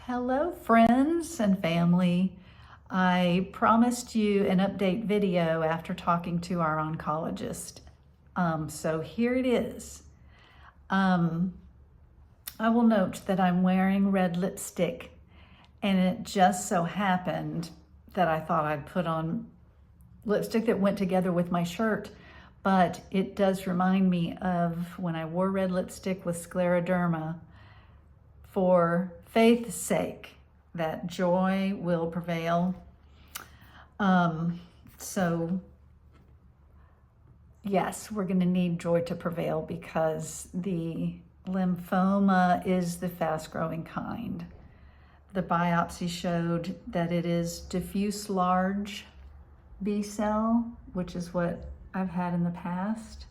Hello, friends and family. I promised you an update video after talking to our oncologist. So here it is. I will note that I'm wearing red lipstick, and it just so happened that I thought I'd put on lipstick that went together with my shirt, but it does remind me of when I wore red lipstick with scleroderma. For faith's sake, that joy will prevail. So yes, we're going to need joy to prevail because the lymphoma is the fast-growing kind. The biopsy showed that it is diffuse large B cell, which is what I've had in the past.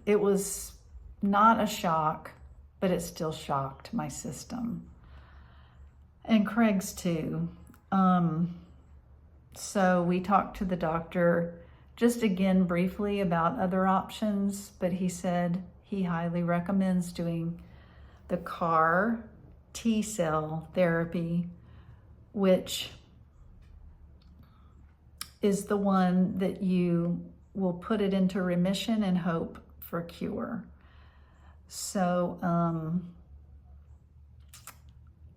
It was not a shock, but it still shocked my system. And Craig's too. So we talked to the doctor just again briefly about other options, but he said he highly recommends doing the CAR T-cell therapy, which is the one that you will put it into remission and hope for cure. So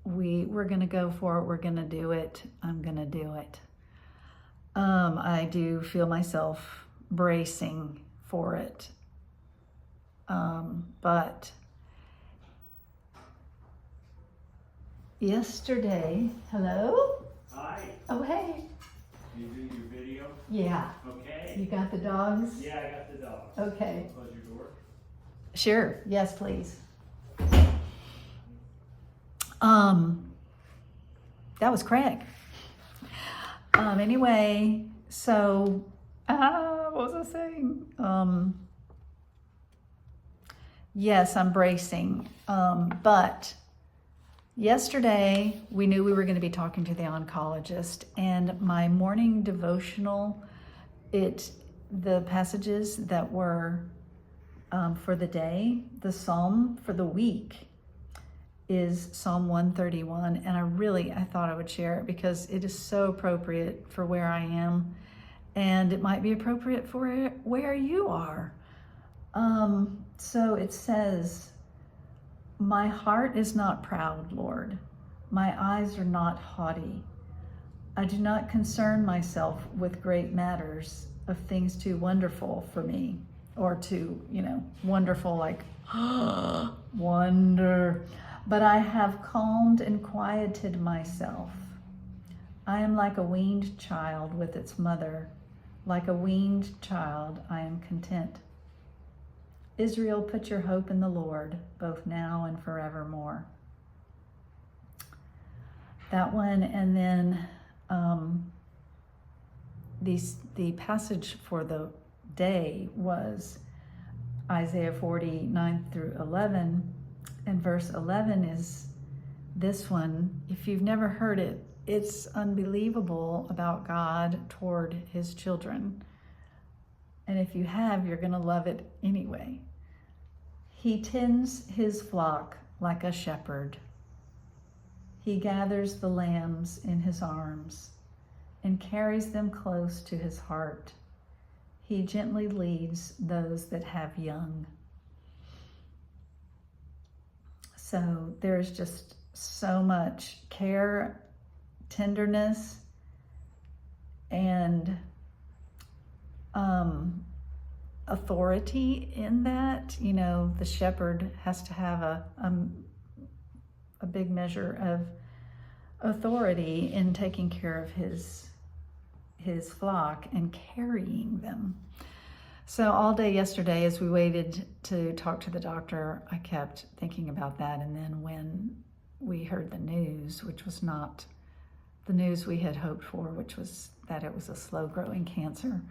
we're gonna go for it. We're gonna do it. I'm gonna do it. I do feel myself bracing for it. But yesterday, hello? Hi. Oh, hey. You do your video? Yeah. Okay. You got the dogs? Yeah, I got the dog. Okay. Close your door. Sure. Yes, please. That was Craig. Anyway, so, what was I saying? Yes, I'm bracing. But yesterday we knew we were going to be talking to the oncologist, and my morning devotional, the passages that were for the day, the psalm for the week is Psalm 131, and I thought I would share it because it is so appropriate for where I am, and it might be appropriate for where you are. So it says, "My heart is not proud, Lord. My eyes are not haughty. I do not concern myself with great matters of things too wonderful for me," or too, wonderful like wonder. "But I have calmed and quieted myself. I am like a weaned child with its mother. Like a weaned child, I am content. Israel, put your hope in the Lord, both now and forevermore." That one, and then the passage for the day was Isaiah 49 through 11, and verse 11 is this one. If you've never heard it, it's unbelievable about God toward his children. And if you have, you're going to love it anyway. "He tends his flock like a shepherd. He gathers the lambs in his arms and carries them close to his heart. He gently leads those that have young." So there's just so much care, tenderness, and authority in that. The shepherd has to have a big measure of authority in taking care of his flock and carrying them. So all day yesterday, as we waited to talk to the doctor, I kept thinking about that. And then when we heard the news, which was not the news we had hoped for, which was that it was a slow-growing cancer,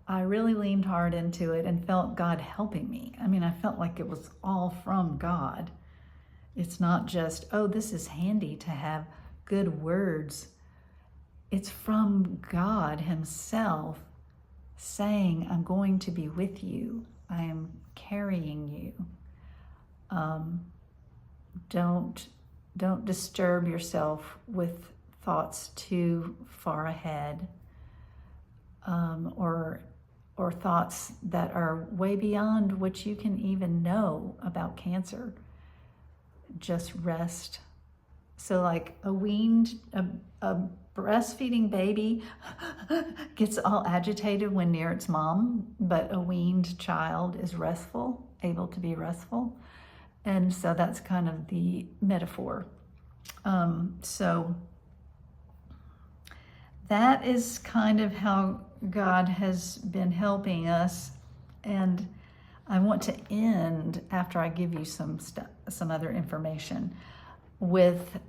I really leaned hard into it and felt God helping me. I felt like it was all from God. It's not just, oh, this is handy to have good words. It's from God himself saying, I'm going to be with you. I am carrying you. Don't disturb yourself with thoughts too far ahead, or thoughts that are way beyond what you can even know about cancer. Just rest. So like a breastfeeding baby gets all agitated when near its mom, but a weaned child is restful, able to be restful. And so that's kind of the metaphor. So that is kind of how God has been helping us. And I want to end, after I give you some other information, with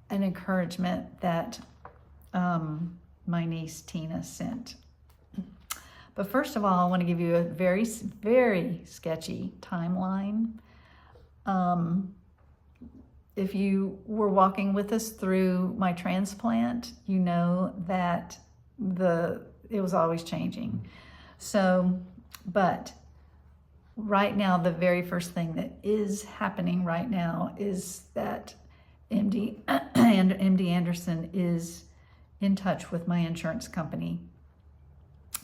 an encouragement that my niece Tina sent. But first of all, I want to give you a very, very sketchy timeline. If you were walking with us through my transplant, you know that it was always changing. So, but right now, the very first thing that is happening right now is that MD Anderson is in touch with my insurance company.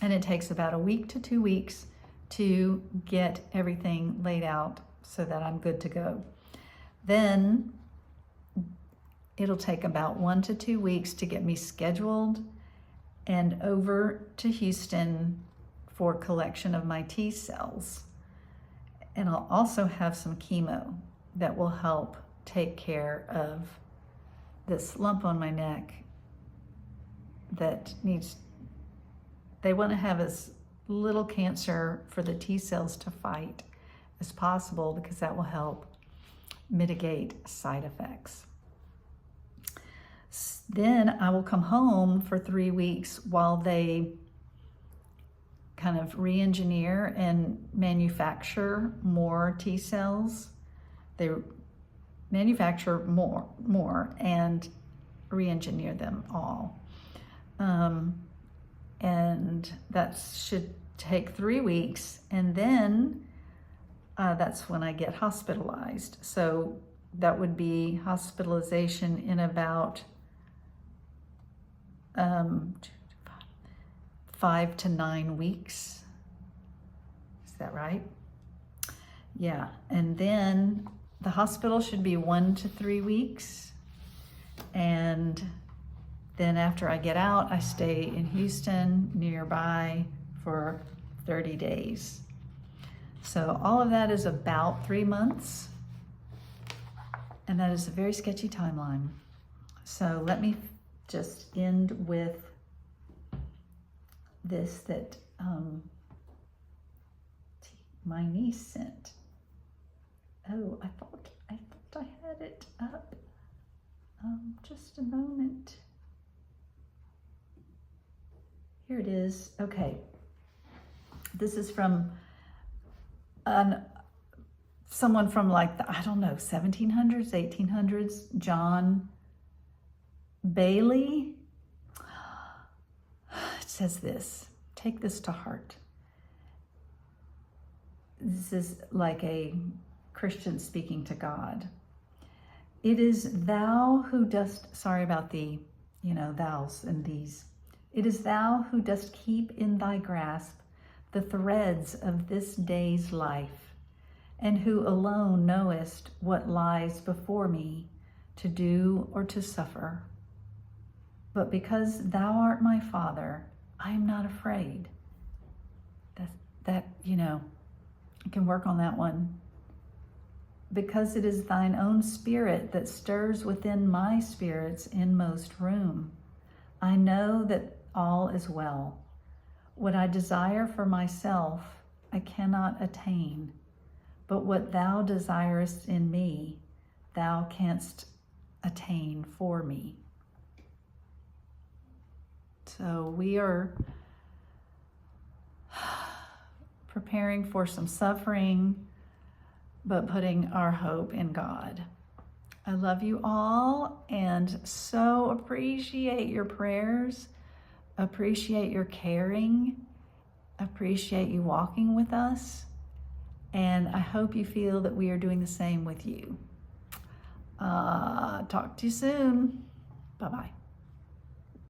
And it takes about a week to 2 weeks to get everything laid out so that I'm good to go. Then it'll take about 1 to 2 weeks to get me scheduled and over to Houston for collection of my T cells. And I'll also have some chemo that will help take care of this lump on my neck that they want to have as little cancer for the T cells to fight as possible, because that will help mitigate side effects. Then I will come home for 3 weeks while they kind of re-engineer and manufacture more T cells. They manufacture more and re-engineer them all. And that should take 3 weeks. And then that's when I get hospitalized. So that would be hospitalization in about 5 to 9 weeks. Is that right? Yeah. And then the hospital should be 1 to 3 weeks. And then after I get out, I stay in Houston nearby for 30 days. So all of that is about 3 months. And that is a very sketchy timeline. So let me just end with this that my niece sent. Oh, I thought I had it up. Just a moment. Here it is. Okay. This is from someone from like the, I don't know, 1700s, 1800s, John Bailey. It says this: take this to heart. This is like a Christian speaking to God. It is thou who dost, sorry about the, thous and these. It is thou who dost keep in thy grasp the threads of this day's life, and who alone knowest what lies before me to do or to suffer. But because thou art my Father, I am not afraid. That I can work on that one. Because it is thine own spirit that stirs within my spirit's inmost room. I know that all is well. What I desire for myself, I cannot attain. But what thou desirest in me, thou canst attain for me. So we are preparing for some suffering, but putting our hope in God. I love you all and so appreciate your prayers, appreciate your caring, appreciate you walking with us, and I hope you feel that we are doing the same with you. Talk to you soon. Bye-bye.